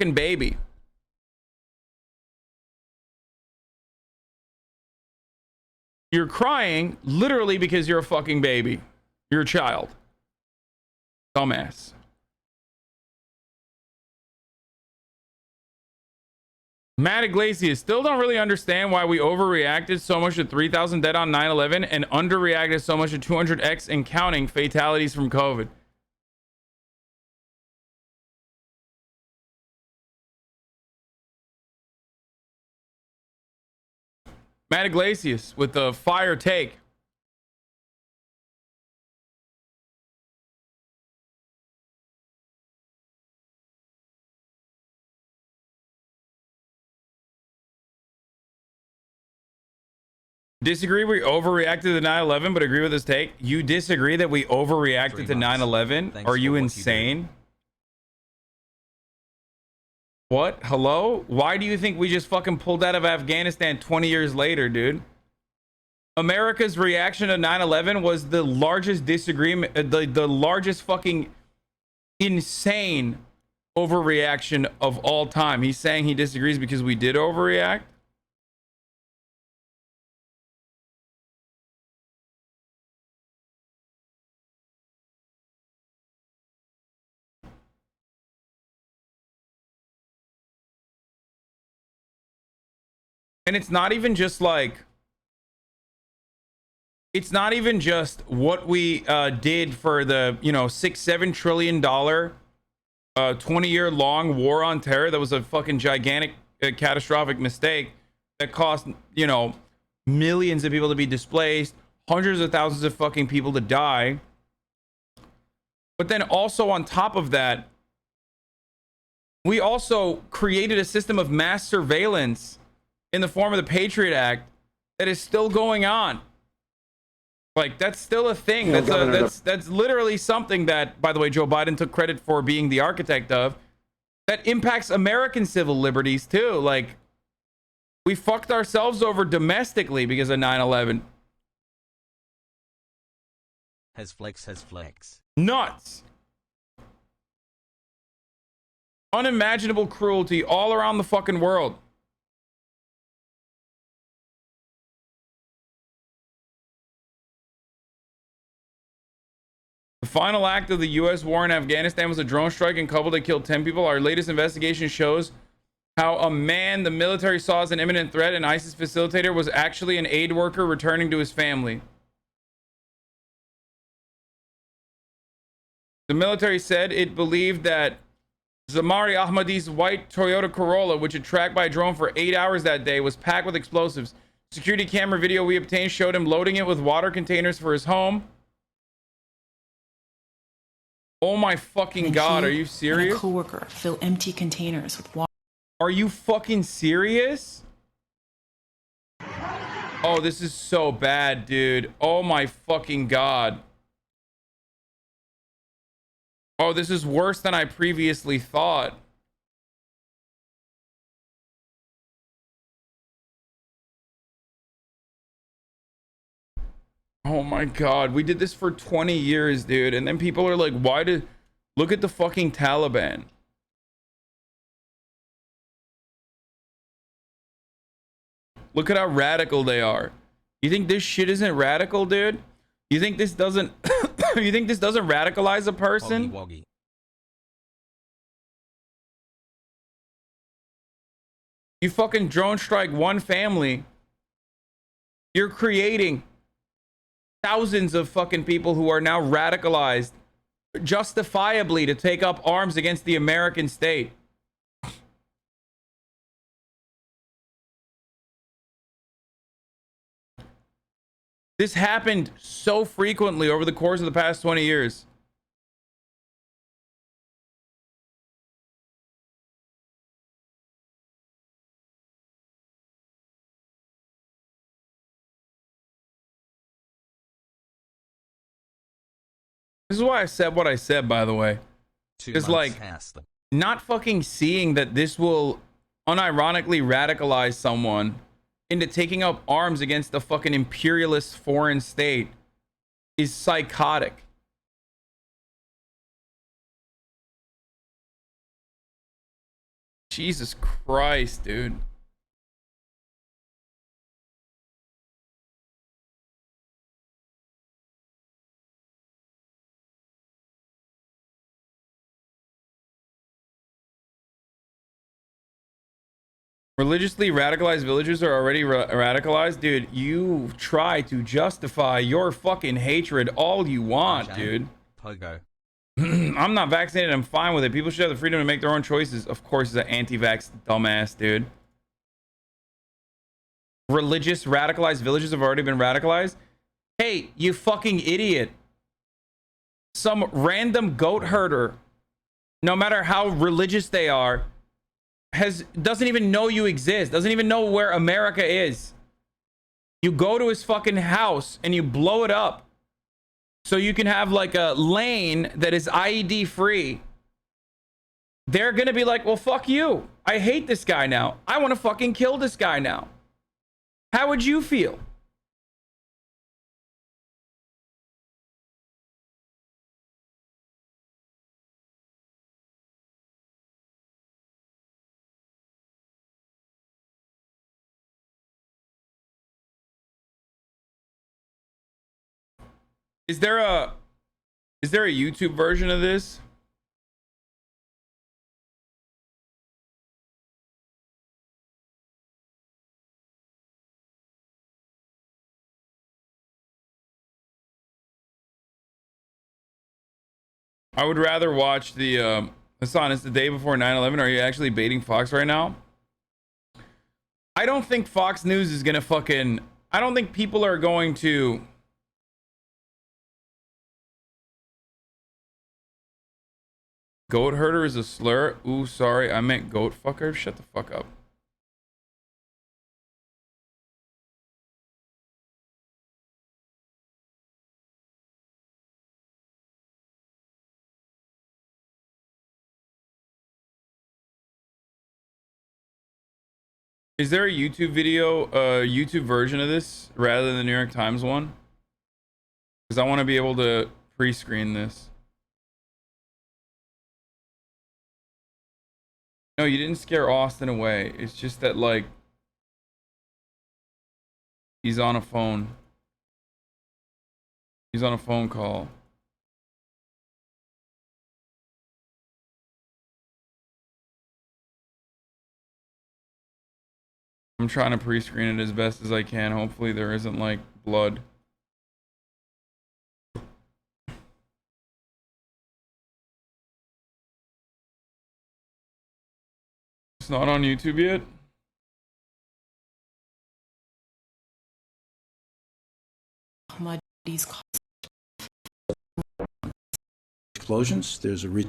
fucking baby. You're crying literally because you're a fucking baby. You're a child. Dumbass. Matt Iglesias, still don't really understand why we overreacted so much to 3,000 dead on 9/11 and underreacted so much to 200x and counting fatalities from COVID. Matt Iglesias with the fire take. Disagree we overreacted to 9/11, but agree with this take. You disagree that we overreacted to 9/11? Are you insane? What? Hello? Why do you think we just fucking pulled out of Afghanistan 20 years later, dude? America's reaction to 9/11 was the largest disagreement, the largest fucking insane overreaction of all time. He's saying he disagrees because we did overreact. And it's not even just like, it's not even just what we did for the, you know, $6-7 trillion 20-year long war on terror. That was a fucking gigantic catastrophic mistake that cost, you know, millions of people to be displaced, hundreds of thousands of fucking people to die. But then also on top of that, we also created a system of mass surveillance in the form of the Patriot Act that is still going on. Like, that's still a thing. That's literally something that, by the way, Joe Biden took credit for being the architect of, that impacts American civil liberties too. Like, we fucked ourselves over domestically because of 9/11. Has flex. Nuts. Unimaginable cruelty all around the fucking world. The final act of the U.S. war in Afghanistan was a drone strike in Kabul that killed 10 people. Our latest investigation shows how a man the military saw as an imminent threat, an ISIS facilitator, was actually an aid worker returning to his family. The military said it believed that Zamari Ahmadi's white Toyota Corolla, which had tracked by drone for 8 hours that day, was packed with explosives. Security camera video we obtained showed him loading it with water containers for his home. Oh my fucking god, are you serious? And a coworker fill empty containers with water. Are you fucking serious? Oh, this is so bad, dude. Oh my fucking god. Oh, this is worse than I previously thought. Oh my god, we did this for 20 years, dude. And then people are like, why did... Look at the fucking Taliban. Look at how radical they are. You think this shit isn't radical, dude? You think this doesn't... You think this doesn't radicalize a person? Woggy. You fucking drone strike one family. You're creating thousands of fucking people who are now radicalized justifiably to take up arms against the American state. This happened so frequently over the course of the past 20 years. This is why I said what I said, by the way. It's like not fucking seeing that this will unironically radicalize someone into taking up arms against a fucking imperialist foreign state is psychotic. Jesus Christ, dude. Religiously radicalized villagers are already radicalized. Dude, you try to justify your fucking hatred all you want, dude. Pogo. I'm not vaccinated. I'm fine with it. People should have the freedom to make their own choices. Of course, he's an anti-vax dumbass, dude. Religious radicalized villagers have already been radicalized. Hey, you fucking idiot. Some random goat herder, no matter how religious they are, doesn't even know you exist, doesn't even know where America is. You go to his fucking house and you blow it up so you can have like a lane that is IED free. They're gonna be like, well, fuck you. I hate this guy now. I want to fucking kill this guy now. How would you feel? Is there a YouTube version of this? I would rather watch the Hasan, it's the day before 9/11. Are you actually baiting Fox right now? I don't think Fox News is gonna fucking, I don't think people are going to. Goat herder is a slur. Ooh, sorry, I meant goat fucker. Shut the fuck up. Is there a YouTube video, YouTube version of this rather than the New York Times one? Because I want to be able to pre-screen this. No, you didn't scare Austin away. It's just that, like, he's on a phone. He's on a phone call. I'm trying to pre-screen it as best as I can. Hopefully there isn't, like, blood. It's not on YouTube yet? Ahmadi's explosions. There's a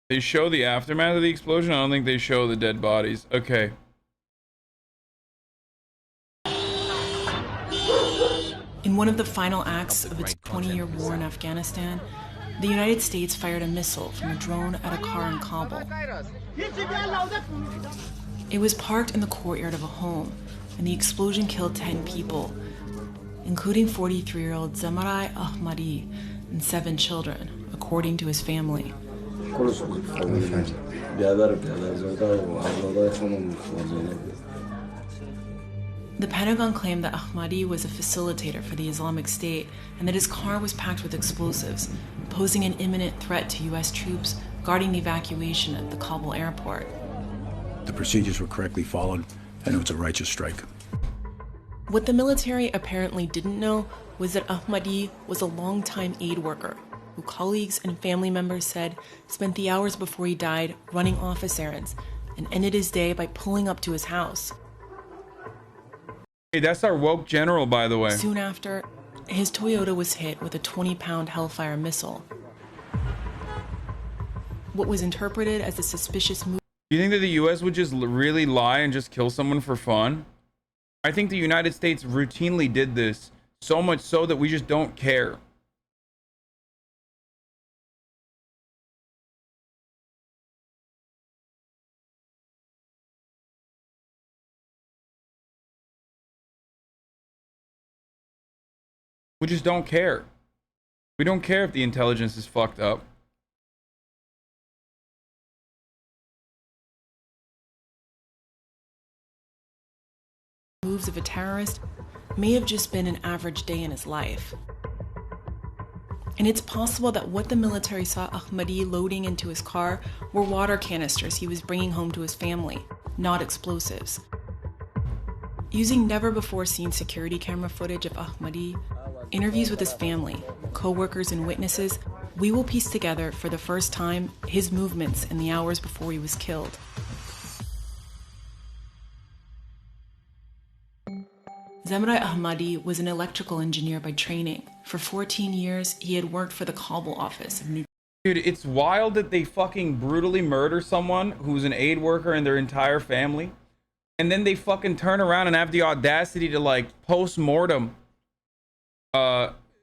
They show the aftermath of the explosion. I don't think they show the dead bodies. Okay. In one of the final acts of its 20-year war in Afghanistan, the United States fired a missile from a drone at a car in Kabul. It was parked in the courtyard of a home, and the explosion killed 10 people, including 43-year-old Zamarai Ahmadi and 7 children, according to his family. The Pentagon claimed that Ahmadi was a facilitator for the Islamic State and that his car was packed with explosives, posing an imminent threat to U.S. troops guarding the evacuation at the Kabul airport. The procedures were correctly followed, and it was a righteous strike. What the military apparently didn't know was that Ahmadi was a longtime aid worker who colleagues and family members said spent the hours before he died running office errands and ended his day by pulling up to his house. Hey, that's our woke general, by the way. Soon after, his Toyota was hit with a 20-pound Hellfire missile. What was interpreted as a suspicious move. Do you think that the U.S. would just really lie and just kill someone for fun? I think the United States routinely did this, so much so that we just don't care. We just don't care. We don't care if the intelligence is fucked up. moves of a terrorist may have just been an average day in his life. And it's possible that what the military saw Ahmadi loading into his car were water canisters he was bringing home to his family, not explosives. Using never-before-seen security camera footage of Ahmadi, interviews with his family, co-workers, and witnesses, we will piece together, for the first time, his movements in the hours before he was killed. Zemrai Ahmadi was an electrical engineer by training. For 14 years, he had worked for the Kabul office of New. Dude, it's wild that they fucking brutally murder someone who's an aid worker and their entire family, and then they fucking turn around and have the audacity to, like, post-mortem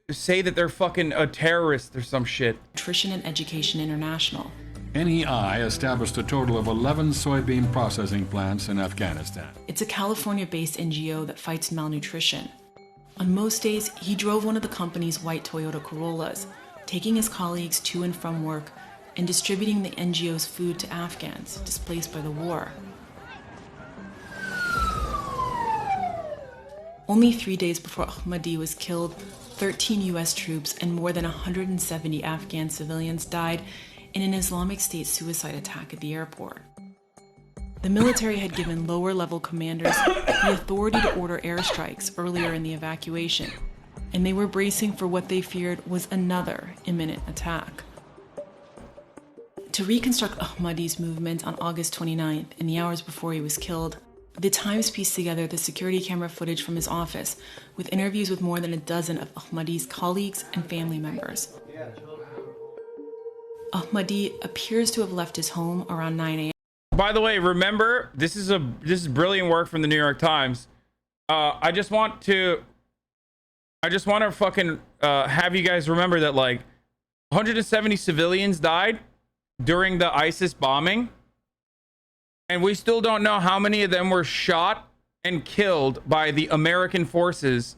say that they're fucking a terrorist or some shit. Nutrition and Education International. NEI established a total of 11 soybean processing plants in Afghanistan. It's a California-based NGO that fights malnutrition. On most days, he drove one of the company's white Toyota Corollas, taking his colleagues to and from work and distributing the NGO's food to Afghans displaced by the war. Only 3 days before Ahmadi was killed, 13 US troops and more than 170 Afghan civilians died in an Islamic State suicide attack at the airport. The military had given lower-level commanders the authority to order airstrikes earlier in the evacuation, and they were bracing for what they feared was another imminent attack. To reconstruct Ahmadi's movement on August 29th, in the hours before he was killed, the Times pieced together the security camera footage from his office with interviews with more than a dozen of Ahmadi's colleagues and family members. Ahmadi appears to have left his home around 9 a.m. By the way, remember, this is brilliant work from the New York Times. I just want to fucking have you guys remember that, like, 170 civilians died during the ISIS bombing, and we still don't know how many of them were shot and killed by the American forces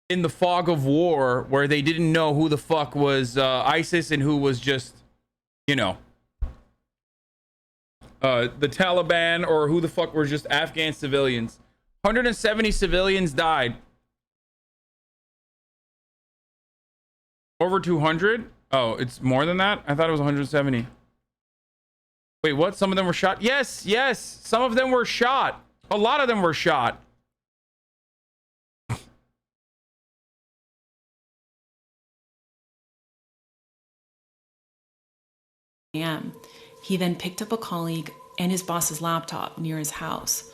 in the fog of war, where they didn't know who the fuck was ISIS and who was just, you know, the Taliban, or who the fuck were just Afghan civilians. 170 civilians died. Over 200? Oh, it's more than that? I thought it was 170. Wait, what? Some of them were shot? Yes, yes. Some of them were shot. A lot of them were shot. He then picked up a colleague and his boss's laptop near his house.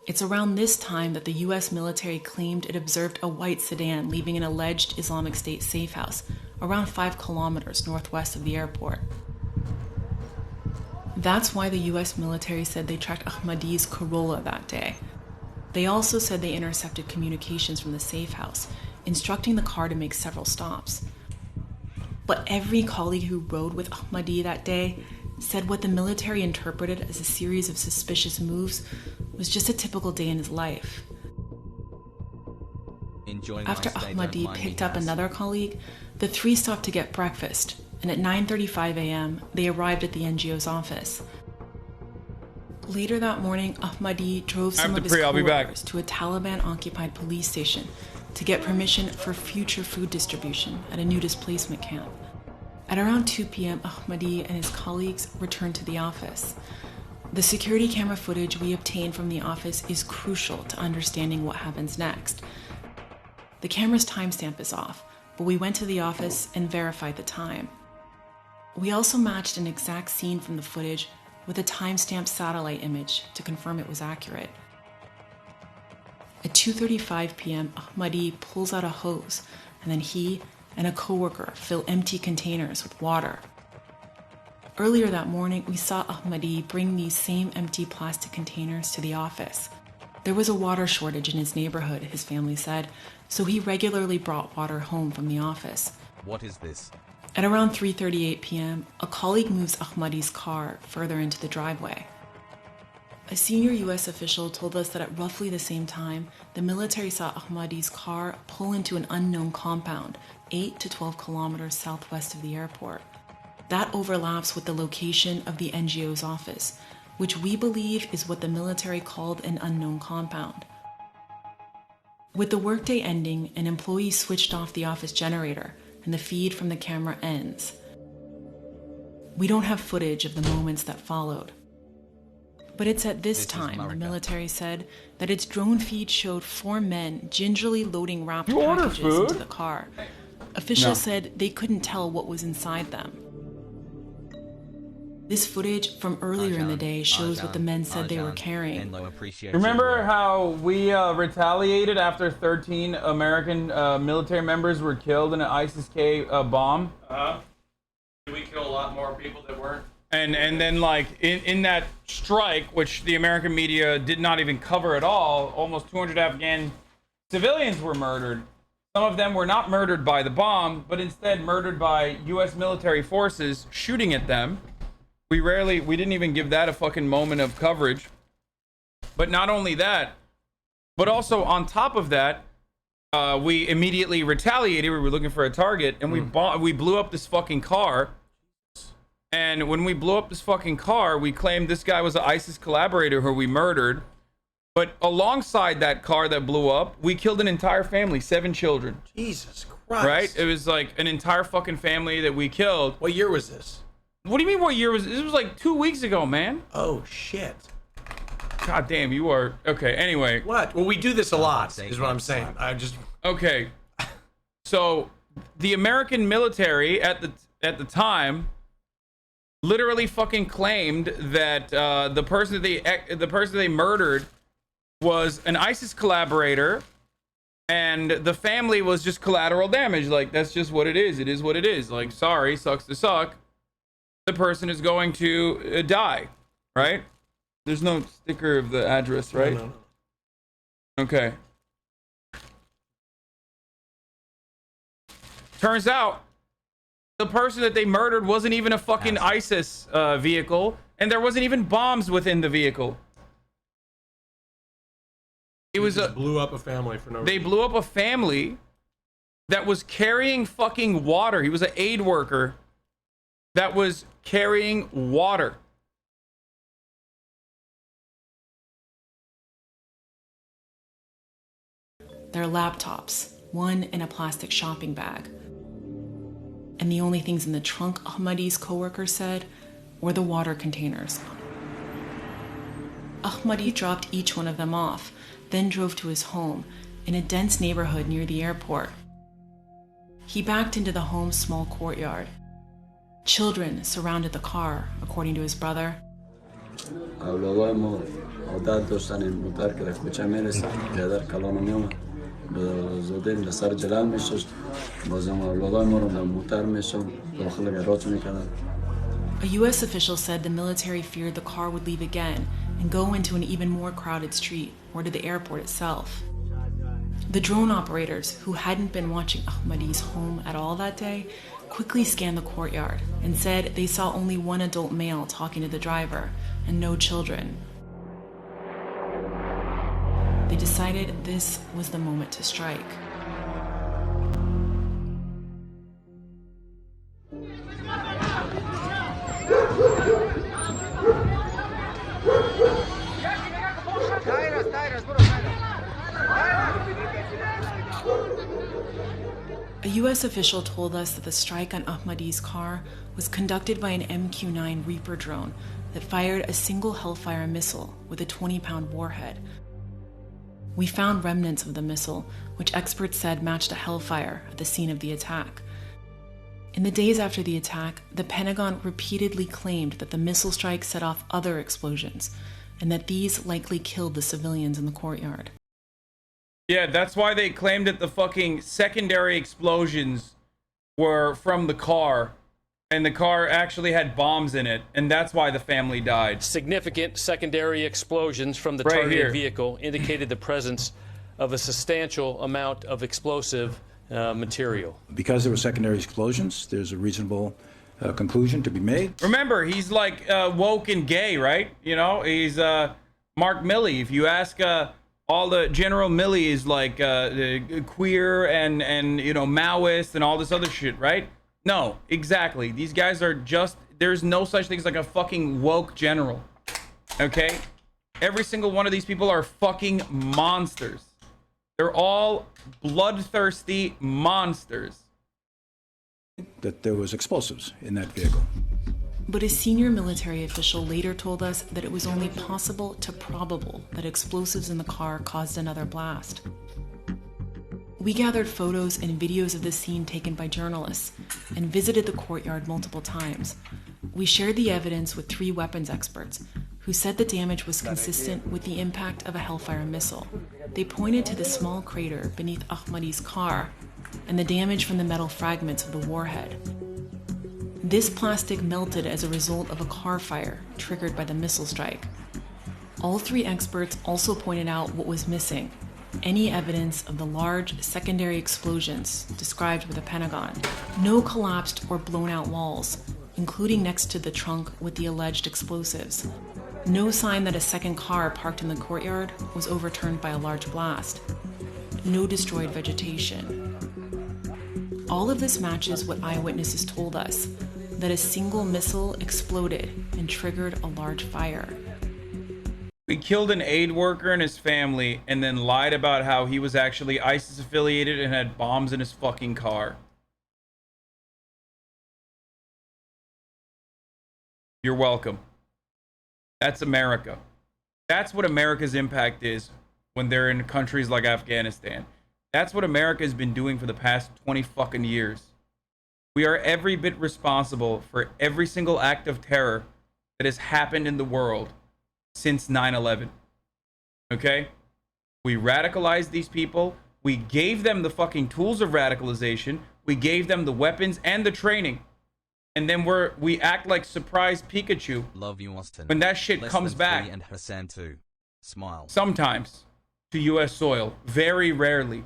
It's around this time that the US military claimed it observed a white sedan leaving an alleged Islamic State safe house around 5 kilometers northwest of the airport. That's why the US military said they tracked Ahmadi's Corolla that day. They also said they intercepted communications from the safe house, instructing the car to make several stops. But every colleague who rode with Ahmadi that day said what the military interpreted as a series of suspicious moves was just a typical day in his life. After Ahmadi picked up another colleague, the three stopped to get breakfast, and at 9:35 a.m., they arrived at the NGO's office. Later that morning, Ahmadi drove some of his coworkers to a Taliban-occupied police station to get permission for future food distribution at a new displacement camp. At around 2 p.m., Ahmadi and his colleagues returned to the office. The security camera footage we obtained from the office is crucial to understanding what happens next. The camera's timestamp is off, but we went to the office and verified the time. We also matched an exact scene from the footage with a timestamped satellite image to confirm it was accurate. At 2:35 p.m., Ahmadi pulls out a hose, and then he and a coworker fill empty containers with water. Earlier that morning, we saw Ahmadi bring these same empty plastic containers to the office. There was a water shortage in his neighborhood, his family said, so he regularly brought water home from the office. What is this? At around 3:38 p.m., a colleague moves Ahmadi's car further into the driveway. A senior U.S. official told us that at roughly the same time, the military saw Ahmadi's car pull into an unknown compound 8 to 12 kilometers southwest of the airport. That overlaps with the location of the NGO's office, which we believe is what the military called an unknown compound. With the workday ending, an employee switched off the office generator and the feed from the camera ends. We don't have footage of the moments that followed. But it's at this time, the military said, that its drone feed showed 4 men gingerly loading wrapped packages into the car. Officials said they couldn't tell what was inside them. This footage from earlier in the day shows what the men said they were carrying. Remember how we retaliated after 13 American military members were killed in an ISIS-K bomb? Did we kill a lot more people that weren't? And then like in that strike, which the American media did not even cover at all, almost 200 Afghan civilians were murdered. Some of them were not murdered by the bomb, but instead murdered by U.S. military forces shooting at them. We didn't even give that a fucking moment of coverage. But not only that, but also on top of that, we immediately retaliated. We were looking for a target, and we blew up this fucking car. And when we blew up this fucking car, we claimed this guy was an ISIS collaborator who we murdered. But alongside that car that blew up, we killed an entire family, 7 children. Jesus Christ. Right? It was like an entire fucking family that we killed. What year was this? What do you mean what year was this? Was like 2 weeks ago, man. Oh, shit. God damn, you are... Okay, anyway. What? Well, we do this a lot, is what I'm saying. I just... Okay. So, the American military at the time literally fucking claimed that the person that they murdered was an ISIS collaborator, and the family was just collateral damage. Like, that's just what it is. It is what it is. Like, sorry, sucks to suck. The person is going to die, right? There's no sticker of the address, right? No. Okay. Turns out the person that they murdered wasn't even a fucking ISIS vehicle, and there wasn't even bombs within the vehicle. It was blew up a family for no reason. They blew up a family that was carrying fucking water. He was an aid worker that was carrying water. Their laptops, one in a plastic shopping bag. And the only things in the trunk, Ahmadi's coworker said, were the water containers. Ahmadi dropped each one of them off, then drove to his home in a dense neighborhood near the airport. He backed into the home's small courtyard. Children surrounded the car, according to his brother. A U.S. official said the military feared the car would leave again and go into an even more crowded street or to the airport itself. The drone operators, who hadn't been watching Ahmadi's home at all that day, quickly scanned the courtyard and said they saw only one adult male talking to the driver and no children. They decided this was the moment to strike. A U.S. official told us that the strike on Ahmadi's car was conducted by an MQ-9 Reaper drone that fired a single Hellfire missile with a 20-pound warhead. We found remnants of the missile, which experts said matched a Hellfire at the scene of the attack. In the days after the attack, the Pentagon repeatedly claimed that the missile strike set off other explosions, and that these likely killed the civilians in the courtyard. Yeah, that's why they claimed that the fucking secondary explosions were from the car, and the car actually had bombs in it, and that's why the family died. Significant secondary explosions from the targeted vehicle indicated the presence of a substantial amount of explosive material. Because there were secondary explosions, there's a reasonable conclusion to be made. Remember, he's like woke and gay, right? You know, he's Mark Milley. If you ask all the General Milley is like queer and you know, Maoist and all this other shit, right? No, exactly. These guys are just, there's no such thing as like a fucking woke general. Okay? Every single one of these people are fucking monsters. They're all bloodthirsty monsters. That there was explosives in that vehicle. But a senior military official later told us that it was only possible to probable that explosives in the car caused another blast. We gathered photos and videos of the scene taken by journalists and visited the courtyard multiple times. We shared the evidence with 3 weapons experts who said the damage was consistent with the impact of a Hellfire missile. They pointed to the small crater beneath Ahmadi's car and the damage from the metal fragments of the warhead. This plastic melted as a result of a car fire triggered by the missile strike. All 3 experts also pointed out what was missing: any evidence of the large secondary explosions described by the Pentagon. No collapsed or blown out walls, including next to the trunk with the alleged explosives. No sign that a second car parked in the courtyard was overturned by a large blast. No destroyed vegetation. All of this matches what eyewitnesses told us, that a single missile exploded and triggered a large fire. We killed an aid worker and his family and then lied about how he was actually ISIS affiliated and had bombs in his fucking car. You're welcome. That's America. That's what America's impact is when they're in countries like Afghanistan. That's what America has been doing for the past 20 fucking years. We are every bit responsible for every single act of terror that has happened in the world since 9/11. Okay? We radicalized these people. We gave them the fucking tools of radicalization. We gave them the weapons and the training. And then we act like surprise Pikachu Love you, Austin. when that shit Less comes than back. 3 and Hasan too. Smile. Sometimes to US soil. Very rarely.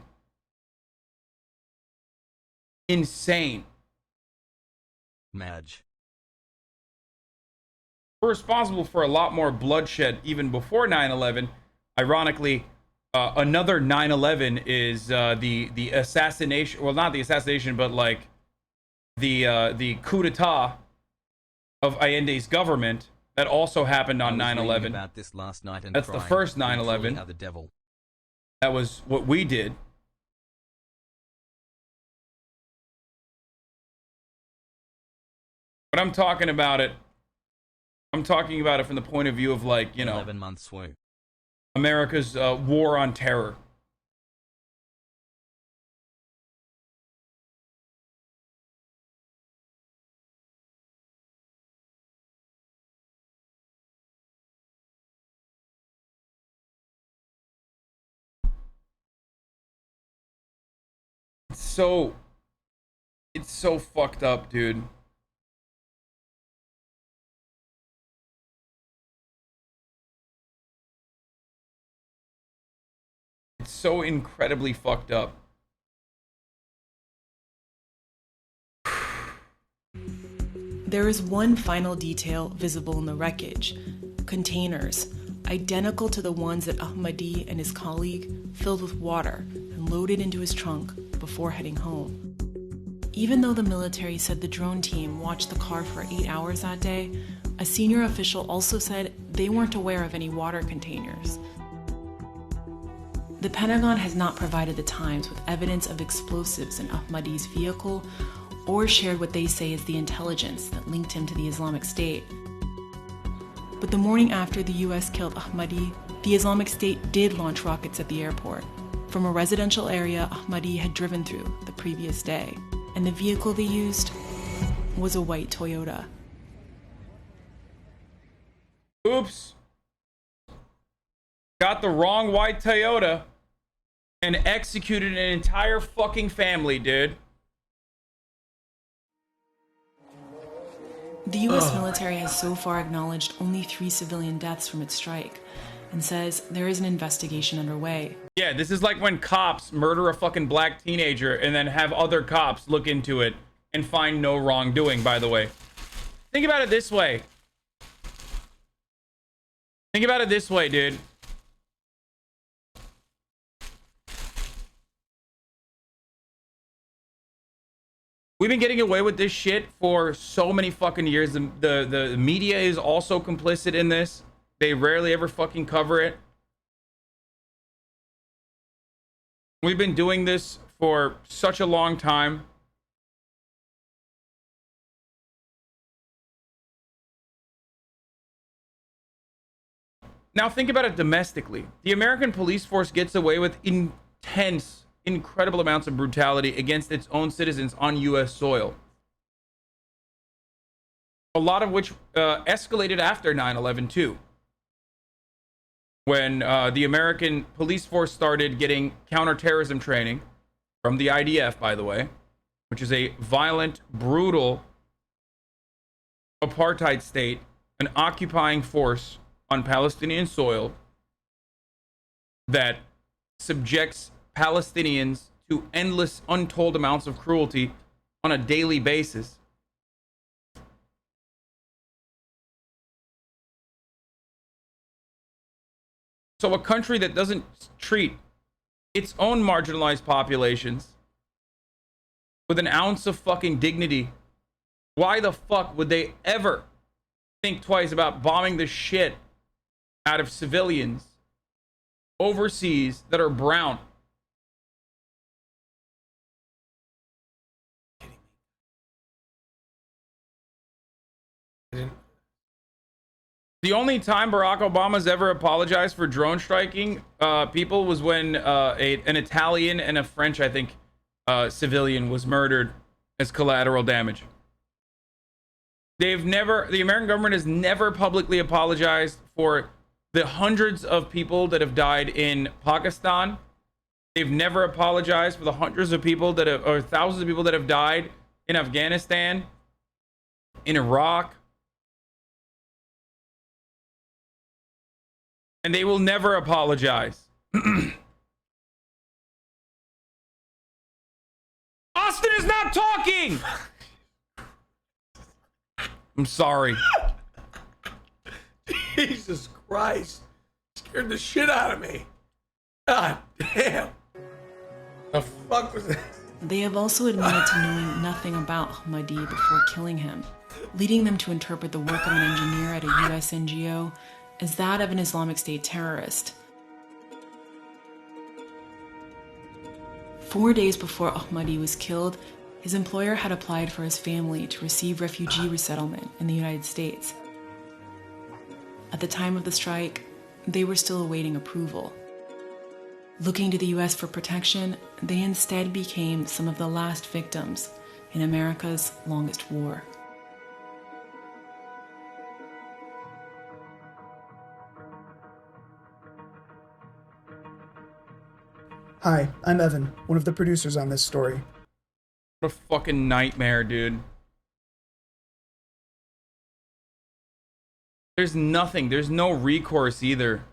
Insane. Madge. We're responsible for a lot more bloodshed even before 9/11. Ironically, another 9/11 is the assassination. Well, not the assassination, but like the coup d'etat of Allende's government that also happened on I was reading 9/11. about this last night and That's the crying. first You truly 9/11. are the devil. That was what we did. But I'm talking about it from the point of view of, like, you know, 11-month swoop. America's war on terror. It's so fucked up, dude. It's so incredibly fucked up. There is one final detail visible in the wreckage: containers, identical to the ones that Ahmadi and his colleague filled with water and loaded into his trunk before heading home. Even though the military said the drone team watched the car for 8 hours that day, a senior official also said they weren't aware of any water containers. The Pentagon has not provided the Times with evidence of explosives in Ahmadi's vehicle or shared what they say is the intelligence that linked him to the Islamic State. But the morning after the US killed Ahmadi, the Islamic State did launch rockets at the airport from a residential area Ahmadi had driven through the previous day, and the vehicle they used was a white Toyota. Oops. Got the wrong white Toyota and executed an entire fucking family, dude. The US military has so far acknowledged only 3 civilian deaths from its strike and says there is an investigation underway. Yeah, this is like when cops murder a fucking black teenager and then have other cops look into it and find no wrongdoing, by the way. Think about it this way. Think about it this way, dude. We've been getting away with this shit for so many fucking years. The media is also complicit in this. They rarely ever fucking cover it. We've been doing this for such a long time. Now think about it domestically. The American police force gets away with intense, incredible amounts of brutality against its own citizens on U.S. soil. A lot of which escalated after 9/11 too. When the American police force started getting counterterrorism training from the IDF, by the way, which is a violent, brutal apartheid state, an occupying force on Palestinian soil that subjects Palestinians to endless, untold amounts of cruelty on a daily basis. So a country that doesn't treat its own marginalized populations with an ounce of fucking dignity, why the fuck would they ever think twice about bombing the shit out of civilians overseas that are brown? The only time Barack Obama's ever apologized for drone striking people was when an Italian and a French, I think, civilian was murdered as collateral damage. The American government has never publicly apologized for the hundreds of people that have died in Pakistan. They've never apologized for the hundreds of people that have, or thousands of people that have died in Afghanistan, in Iraq. And they will never apologize. Austin is not talking! I'm sorry. Jesus Christ. Scared the shit out of me. God damn. The fuck was that? They have also admitted to knowing nothing about Ahmadi before killing him, leading them to interpret the work of an engineer at a US NGO as that of an Islamic State terrorist. 4 days before Ahmadi was killed, his employer had applied for his family to receive refugee resettlement in the United States. At the time of the strike, they were still awaiting approval. Looking to the US for protection, they instead became some of the last victims in America's longest war. Hi, I'm Evan, one of the producers on this story. What a fucking nightmare, dude. There's nothing. There's no recourse either.